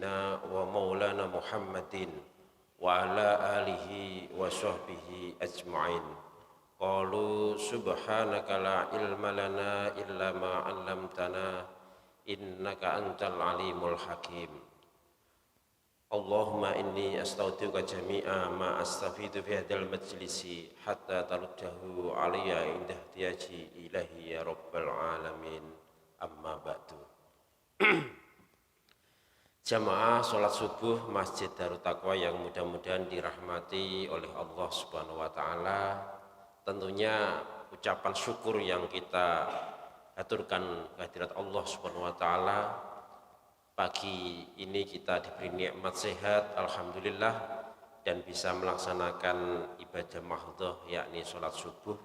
sayyidina wa maulana Muhammadin wa ala alihi wa sahbihi ajma'in. Qalu subhanaka la ilma lana illa ma 'allamtana innaka antal alimul hakim. Allahumma inni astaudiuka jami'a ma astafidu fi hadzal majlisi hatta taruddahu alayya indah tiyaji ilahi ya rabbal alamin. Amma ba'du. Jamaah sholat subuh Masjid Darut Taqwa yang mudah-mudahan dirahmati oleh Allah Subhanahu wa taala. Tentunya ucapan syukur yang kita aturkan kehadirat Allah Subhanahu wa taala. Pagi ini kita diberi nikmat sehat, alhamdulillah, dan bisa melaksanakan ibadah mahdhah yakni sholat subuh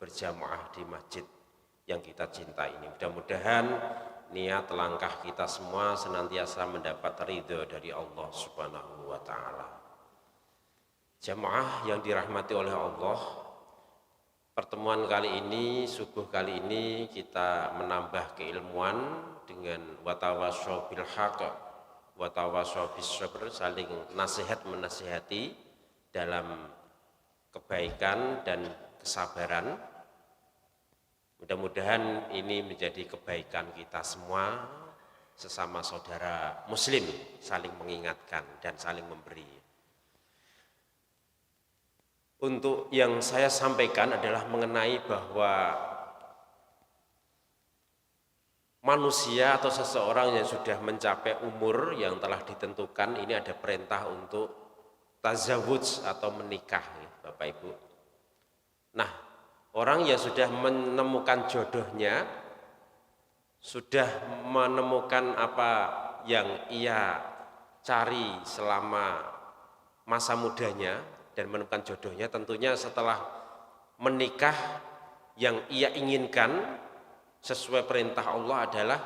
berjamaah di masjid yang kita cintai ini. Mudah-mudahan niat langkah kita semua senantiasa mendapat ridho dari Allah Subhanahu wa taala. Jamaah yang dirahmati oleh Allah, pertemuan kali ini, subuh kali ini kita menambah keilmuan dengan watawassaw bil haqq watawassaw bis sabr, saling nasihat menasihati dalam kebaikan dan kesabaran. Mudah-mudahan ini menjadi kebaikan kita semua sesama saudara muslim, saling mengingatkan dan saling memberi. Untuk yang saya sampaikan adalah mengenai bahwa manusia atau seseorang yang sudah mencapai umur yang telah ditentukan, ini ada perintah untuk tazawuj atau menikah, Bapak Ibu. Nah, orang yang sudah menemukan jodohnya, sudah menemukan apa yang ia cari selama masa mudanya dan menemukan jodohnya, tentunya setelah menikah yang ia inginkan sesuai perintah Allah adalah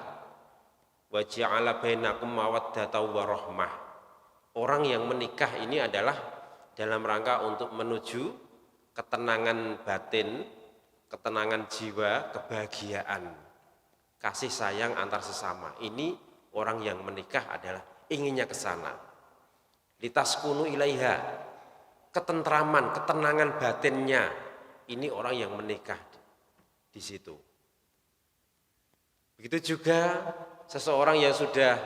wa ja'ala bainakum mawaddatan wa rahmah. Orang yang menikah ini adalah dalam rangka untuk menuju ketenangan batin, ketenangan jiwa, kebahagiaan, kasih sayang antar sesama. Ini orang yang menikah adalah inginnya ke sana. Litaskunu ilaiha, ketentraman, ketenangan batinnya. Ini orang yang menikah di situ. Begitu juga seseorang yang sudah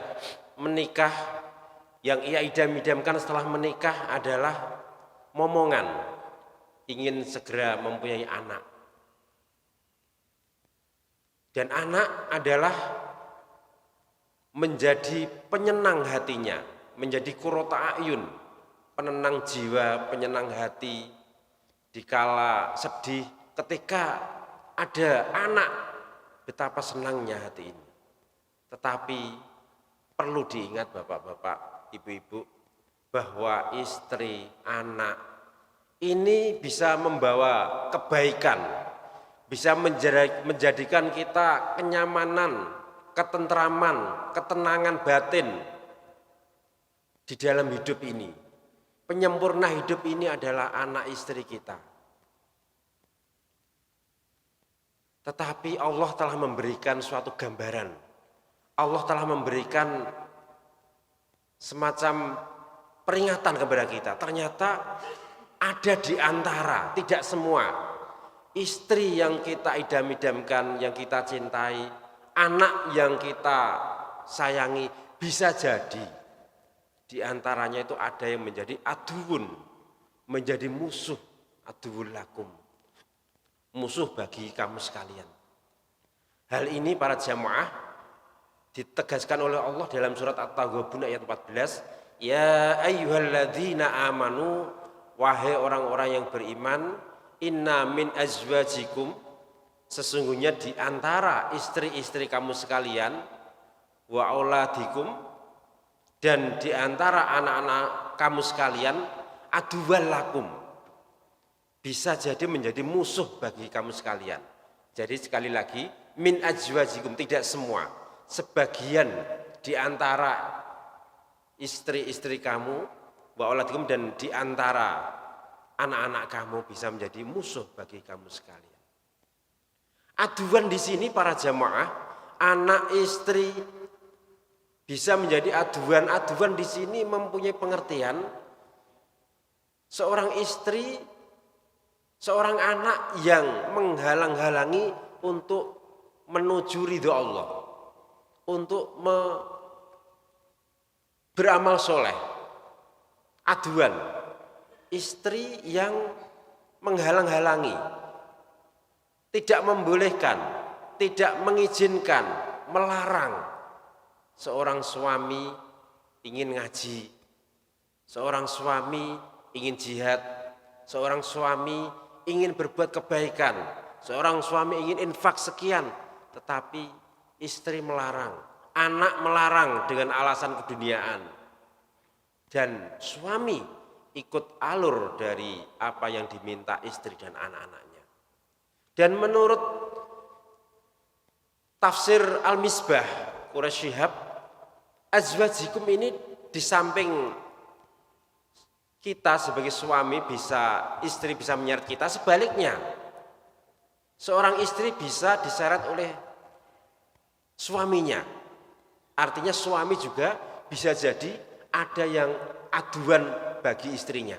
menikah, yang ia idam-idamkan setelah menikah adalah momongan, ingin segera mempunyai anak. Dan anak adalah menjadi penyenang hatinya, menjadi qurrata a'yun, penenang jiwa, penyenang hati dikala sedih. Ketika ada anak, betapa senangnya hati ini. Tetapi perlu diingat Bapak-bapak, Ibu-ibu, bahwa istri, anak ini bisa membawa kebaikan, bisa menjadikan kita kenyamanan, ketentraman, ketenangan batin di dalam hidup ini. Penyempurna hidup ini adalah anak istri kita. Tetapi Allah telah memberikan suatu gambaran. Allah telah memberikan semacam peringatan kepada kita. Ternyata ada di antara, tidak semua, istri yang kita idam-idamkan, yang kita cintai, anak yang kita sayangi, bisa jadi di antaranya itu ada yang menjadi aduun, menjadi musuh, aduul lakum, musuh bagi kamu sekalian. Hal ini para jamaah ditegaskan oleh Allah dalam surat At-Taghabun ayat 14. Ya ayyuhalladzina amanu, wahai orang-orang yang beriman, inna min azwajikum, sesungguhnya di antara istri-istri kamu sekalian, wa auladikum, dan di antara anak-anak kamu sekalian, aduwal lakum, bisa jadi menjadi musuh bagi kamu sekalian. Jadi sekali lagi, min azwajikum, tidak semua, sebagian di antara istri-istri kamu, wa auladikum, dan di antara anak-anak kamu bisa menjadi musuh bagi kamu sekalian. Aduan di sini para jamaah, anak, istri, bisa menjadi aduan. Aduan di sini mempunyai pengertian seorang istri, seorang anak yang menghalang-halangi untuk menuju ridho Allah, untuk beramal soleh. Aduan, istri yang menghalang-halangi, tidak membolehkan, tidak mengizinkan, melarang seorang suami ingin ngaji, seorang suami ingin jihad, seorang suami ingin berbuat kebaikan, seorang suami ingin infak sekian, tetapi istri melarang, anak melarang dengan alasan keduniaan. Dan suami ikut alur dari apa yang diminta istri dan anak-anaknya. Dan menurut tafsir Al-Misbah Quraisy Shihab, azwajikum ini di samping kita sebagai suami bisa, istri bisa menyeret kita, sebaliknya seorang istri bisa diseret oleh suaminya. Artinya suami juga bisa jadi ada yang aduan bagi istrinya.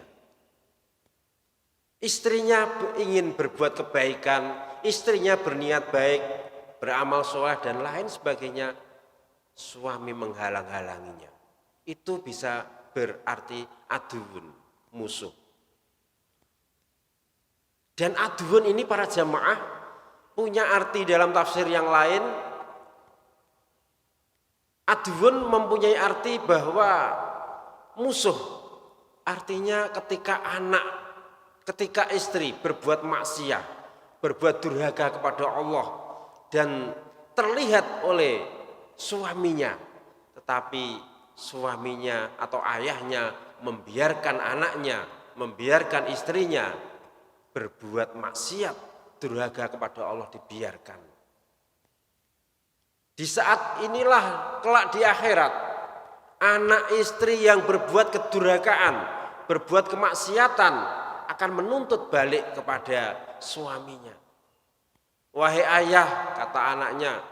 Istrinya ingin berbuat kebaikan, istrinya berniat baik, beramal soleh dan lain sebagainya, suami menghalang-halanginya. Itu bisa berarti aduun, musuh. Dan aduun ini para jamaah punya arti dalam tafsir yang lain. Aduun mempunyai arti bahwa musuh, artinya ketika anak, ketika istri berbuat maksiat, berbuat durhaka kepada Allah dan terlihat oleh suaminya, tetapi suaminya atau ayahnya membiarkan anaknya, membiarkan istrinya berbuat maksiat, durhaka kepada Allah dibiarkan. Di saat inilah kelak di akhirat, anak istri yang berbuat kedurhakaan, berbuat kemaksiatan akan menuntut balik kepada suaminya. Wahai ayah, kata anaknya,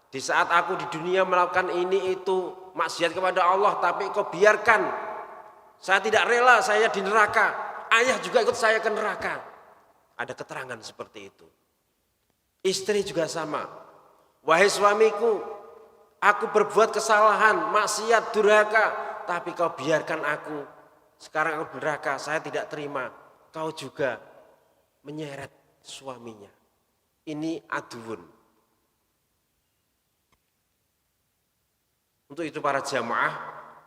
di saat aku di dunia melakukan ini itu maksiat kepada Allah, tapi kau biarkan. Saya tidak rela, saya di neraka. Ayah juga ikut saya ke neraka. Ada keterangan seperti itu. Istri juga sama. Wahai suamiku, aku berbuat kesalahan, maksiat, durhaka, tapi kau biarkan aku. Sekarang aku neraka, saya tidak terima. Kau juga menyeret suaminya. Ini aduun. Untuk itu para jamaah,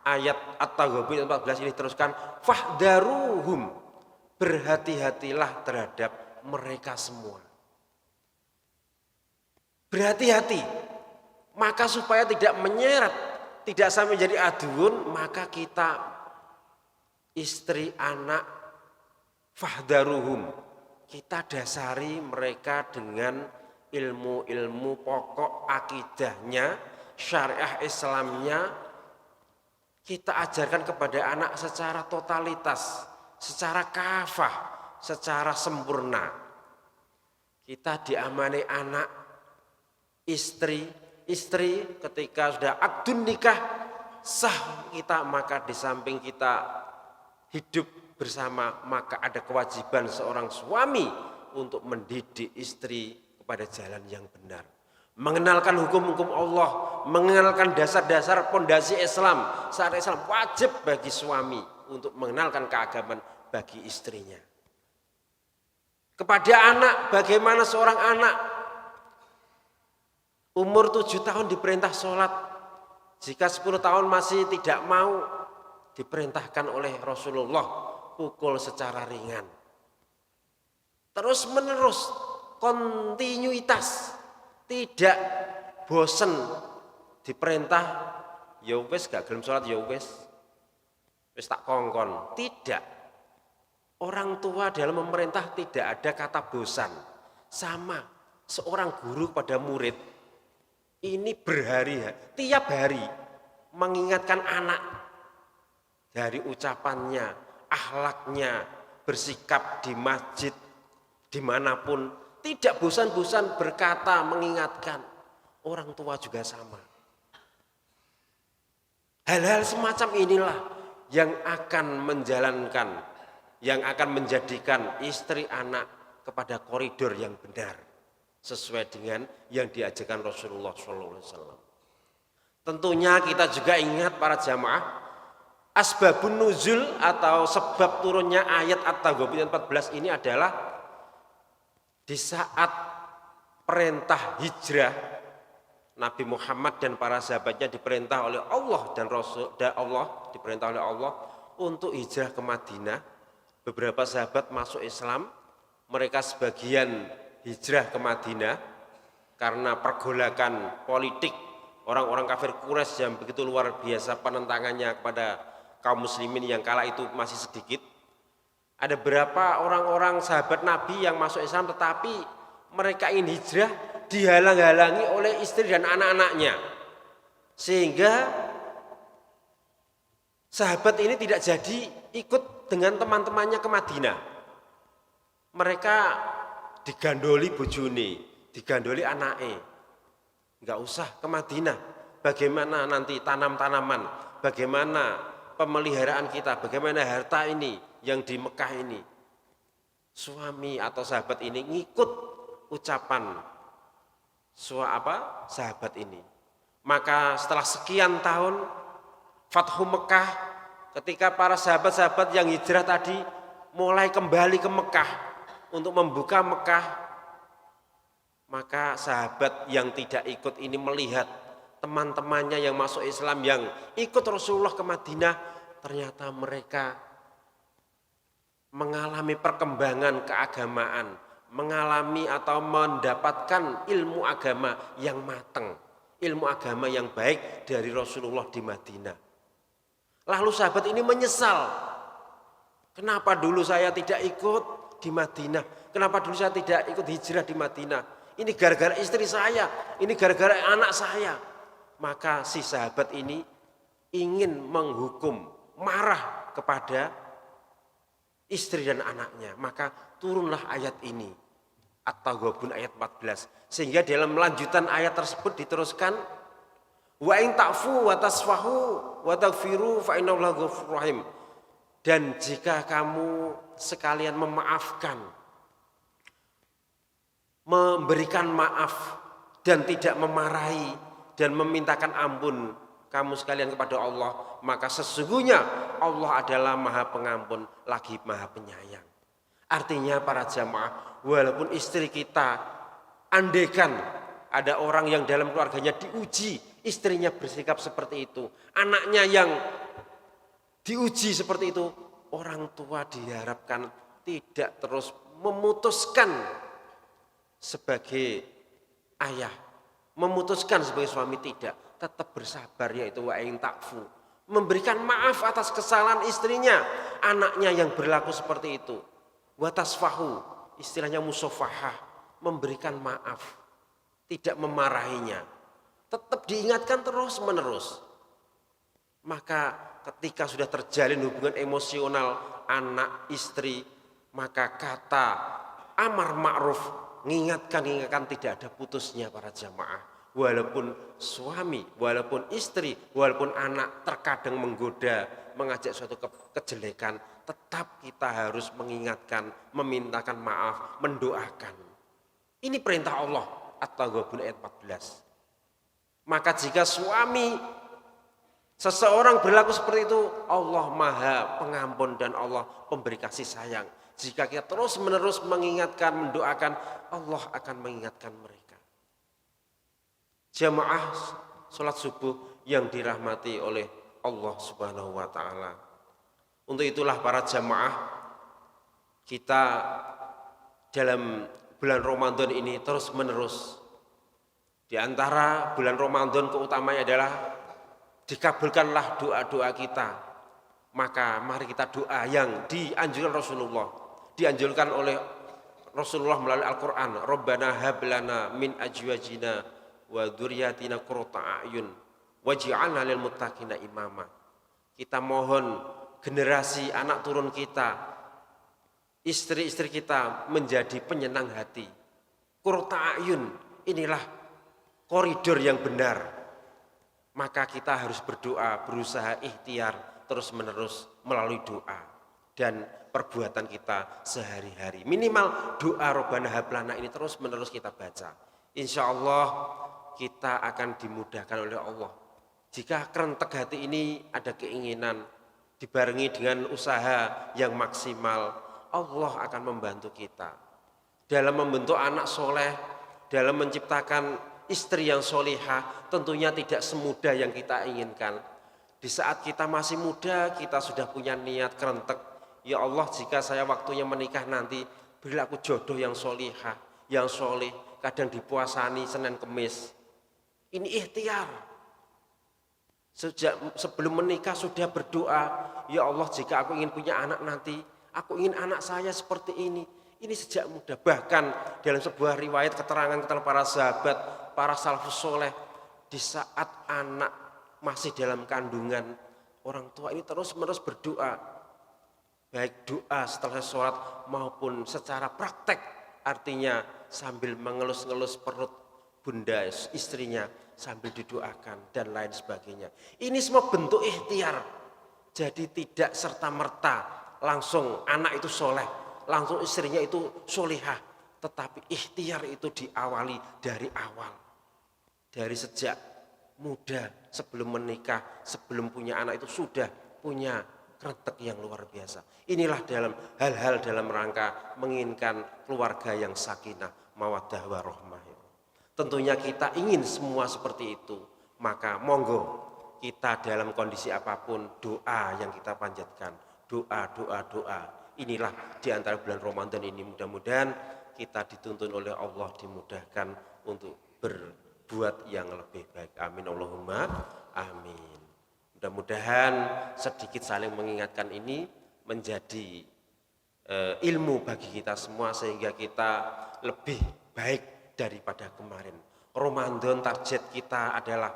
ayat At-Taghabun 14 ini teruskan, fahdaruhum, berhati-hatilah terhadap mereka semua. Berhati-hati, maka supaya tidak menyeret, tidak sampai menjadi aduun, maka kita istri, anak, fahdaruhum, kita dasari mereka dengan ilmu-ilmu pokok akidahnya, syariah Islamnya, kita ajarkan kepada anak secara totalitas, secara kafah, secara sempurna. Kita diamani anak, istri ketika sudah akdun nikah sah kita, maka di samping kita hidup bersama, maka ada kewajiban seorang suami untuk mendidik istri kepada jalan yang benar, mengenalkan hukum-hukum Allah, mengenalkan dasar-dasar pondasi Islam. Syariat Islam wajib bagi suami untuk mengenalkan keagamaan bagi istrinya. Kepada anak, bagaimana seorang anak umur 7 tahun diperintah sholat, jika 10 tahun masih tidak mau, diperintahkan oleh Rasulullah pukul secara ringan. Terus menerus, kontinuitas, tidak bosan diperintah, ya wis gak gelem sholat ya wis tak kongkon. Tidak. Orang tua dalam memerintah tidak ada kata bosan. Sama seorang guru pada murid, ini berhari-hari, tiap hari mengingatkan anak dari ucapannya, akhlaknya, bersikap di masjid, dimanapun, tidak bosan-bosan berkata, mengingatkan. Orang tua juga sama. Hal-hal semacam inilah yang akan menjadikan istri anak kepada koridor yang benar sesuai dengan yang diajarkan Rasulullah SAW. Tentunya kita juga ingat para jamaah, asbabun nuzul atau sebab turunnya ayat At-Taghabun 14 ini adalah di saat perintah hijrah Nabi Muhammad dan para sahabatnya diperintah oleh Allah dan diperintah oleh Allah untuk hijrah ke Madinah. Beberapa sahabat masuk Islam, mereka sebagian hijrah ke Madinah karena pergolakan politik orang-orang kafir Quraisy yang begitu luar biasa penentangannya kepada kaum muslimin yang kala itu masih sedikit. Ada berapa orang-orang sahabat Nabi yang masuk Islam tetapi mereka ingin hijrah dihalang-halangi oleh istri dan anak-anaknya. Sehingga sahabat ini tidak jadi ikut dengan teman-temannya ke Madinah. Mereka digandoli bojone, digandoli anake. Enggak usah ke Madinah. Bagaimana nanti tanam-tanaman, bagaimana pemeliharaan kita, bagaimana harta ini yang di Mekah ini. Suami atau sahabat ini ngikut ucapan sahabat ini. Maka setelah sekian tahun Fathu Mekah, ketika para sahabat-sahabat yang hijrah tadi mulai kembali ke Mekah untuk membuka Mekah, maka sahabat yang tidak ikut ini melihat teman-temannya yang masuk Islam yang ikut Rasulullah ke Madinah, ternyata mereka mengalami perkembangan keagamaan, mengalami atau mendapatkan ilmu agama yang matang, ilmu agama yang baik dari Rasulullah di Madinah. Lalu sahabat ini menyesal, kenapa dulu saya tidak ikut di Madinah, kenapa dulu saya tidak ikut hijrah di Madinah, ini gara-gara istri saya, ini gara-gara anak saya. Maka si sahabat ini ingin menghukum, marah kepada istri dan anaknya. Maka turunlah ayat ini, At-Taghabun ayat 14. Sehingga dalam lanjutan ayat tersebut diteruskan, wa in ta'fu wa tasfahu wa taghfiru fa innallaha ghafurur rahim. Dan jika kamu sekalian memaafkan, memberikan maaf dan tidak memarahi dan memintakan ampun kamu sekalian kepada Allah, maka sesungguhnya Allah adalah Maha Pengampun lagi Maha Penyayang. Artinya para jamaah, walaupun istri kita, andaikan ada orang yang dalam keluarganya diuji, istrinya bersikap seperti itu, anaknya yang diuji seperti itu, orang tua diharapkan tidak terus memutuskan sebagai ayah, memutuskan sebagai suami, tidak, tetap bersabar, yaitu wa in ta'fu, memberikan maaf atas kesalahan istrinya, anaknya yang berlaku seperti itu, wa tasfahu, istilahnya musafahah, memberikan maaf, tidak memarahinya, tetap diingatkan terus menerus. Maka ketika sudah terjalin hubungan emosional anak istri, maka kata amar ma'ruf, mengingatkan tidak ada putusnya para jamaah. Walaupun suami, walaupun istri, walaupun anak terkadang menggoda, mengajak suatu kejelekan, tetap kita harus mengingatkan, memintakan maaf, mendoakan. Ini perintah Allah, At-Taghabun ayat 14. Maka jika suami seseorang berlaku seperti itu, Allah Maha Pengampun dan Allah pemberi kasih sayang. Jika kita terus menerus mengingatkan, mendoakan, Allah akan mengingatkan mereka. Jamaah sholat subuh yang dirahmati oleh Allah Subhanahu wa ta'ala. Untuk itulah para jamaah, kita dalam bulan Ramadan ini terus menerus. Di antara bulan Ramadan keutamanya adalah dikabulkanlah doa-doa kita. Maka mari kita doa yang dianjurkan Rasulullah, dianjurkan oleh Rasulullah melalui Al-Quran. Rabbana hablana min ajwajina wa dzurriyyatina qurrata a'yun waj'alna lil muttaqina imama. Kita mohon generasi anak turun kita, istri-istri kita menjadi penyenang hati. Qurrata a'yun, inilah koridor yang benar. maka kita harus berdoa, berusaha ikhtiar terus-menerus melalui doa dan perbuatan kita sehari-hari. Minimal doa Robbana hab lana ini terus-menerus kita baca. Insya Allah kita akan dimudahkan oleh Allah. Jika kerentek hati ini ada keinginan dibarengi dengan usaha yang maksimal, Allah akan membantu kita dalam membentuk anak soleh, dalam menciptakan istri yang solihah. Tentunya tidak semudah yang kita inginkan. Di saat kita masih muda, kita sudah punya niat kerentek, ya Allah, jika saya waktunya menikah nanti, berilah aku jodoh yang solihah, yang solih. Kadang dipuasani Senin Kemis. Ini ikhtiar. Sejak sebelum menikah sudah berdoa, ya Allah, jika aku ingin punya anak nanti, aku ingin anak saya seperti ini. Ini sejak muda. Bahkan dalam sebuah riwayat keterangan para sahabat, para salafus soleh, di saat anak masih dalam kandungan, orang tua ini terus-menerus berdoa. Baik doa setelah sholat maupun secara praktek, artinya sambil mengelus-ngelus perut bunda istrinya sambil didoakan dan lain sebagainya. Ini semua bentuk ikhtiar. Jadi tidak serta-merta langsung anak itu soleh, langsung istrinya itu solihah. Tetapi ikhtiar itu diawali dari awal. Dari sejak muda, sebelum menikah, sebelum punya anak itu sudah punya kerentek yang luar biasa. Inilah dalam hal-hal dalam rangka menginginkan keluarga yang sakinah, mawaddah warahmah. Tentunya kita ingin semua seperti itu. Maka monggo kita dalam kondisi apapun doa yang kita panjatkan. Doa. Inilah di antara bulan Ramadan ini mudah-mudahan kita dituntun oleh Allah, dimudahkan untuk berbuat yang lebih baik. Amin Allahumma amin. Mudah-mudahan sedikit saling mengingatkan ini menjadi ilmu bagi kita semua sehingga kita lebih baik daripada kemarin. Ramadan target kita adalah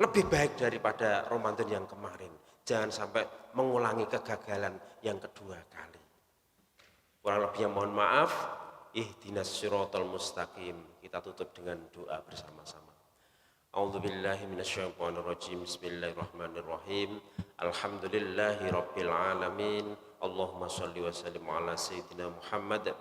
lebih baik daripada Ramadan yang kemarin. Jangan sampai mengulangi kegagalan yang kedua kali. Kurang lebihnya mohon maaf. Ihdinas siratal mustaqim. Kita tutup dengan doa bersama-sama. A'udzubillahi minasyaitonirrajim. Bismillahirrahmanirrahim. Alhamdulillahi rabbil alamin. Allahumma shalli wa sallim ala sayyidina Muhammad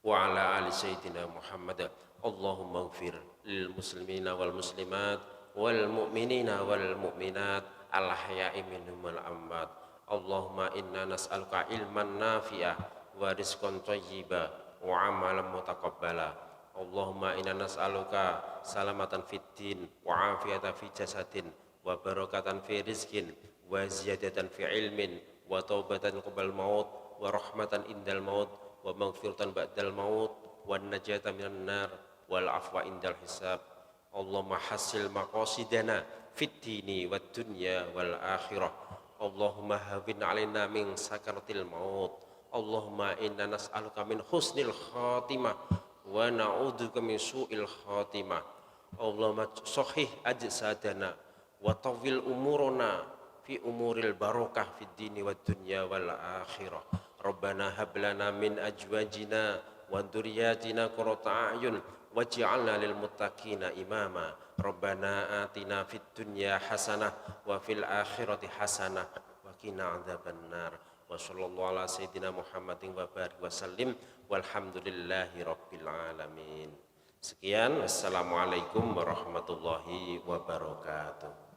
wa ala ali sayyidina Muhammad. Allahumma ighfir lil muslimina wal muslimat wal mu'minina wal mu'minat al ahya'i minhum wal amwat. Allahumma inna nas'aluka ilman nafi'ah wa rizqan thayyiba wa amalan mutaqabbala. Allahumma inna nas'aluka salamatan fid din wa afiyatan fi jasadin wa barakatan fi rizqin wa ziyadatan fi ilmin wa taubatan qabla maut wa rahmatan indal maut wa maghfiratan ba'dal maut wa najatan minan nar wal afwa indal hisab. Allahumma hasil maqasidana fid dini wad dunya wal akhirah. Allahumma hawwin 'alaina min sakaratil maut. Allahumma inna nas'aluka min husnil khatimah wa na'udzubika min su'il khatimah. Allahumma sahih ajsadana wa tawil umurana fi umuril barakah fid dini wad dunya wal akhirah. Rabbana hab lana min azwajina wa dzurriyyatina qurrata a'yun waj'alna lil muttaqina imama. Rabbana atina fid dunya hasanah wa fil akhirati hasanah wa qina adzabannar. Wa sallallahu ala sayyidina Muhammadin wa barik wa sallim walhamdulillahi rabbil alamin. Sekian, wassalamualaikum warahmatullahi wabarakatuh.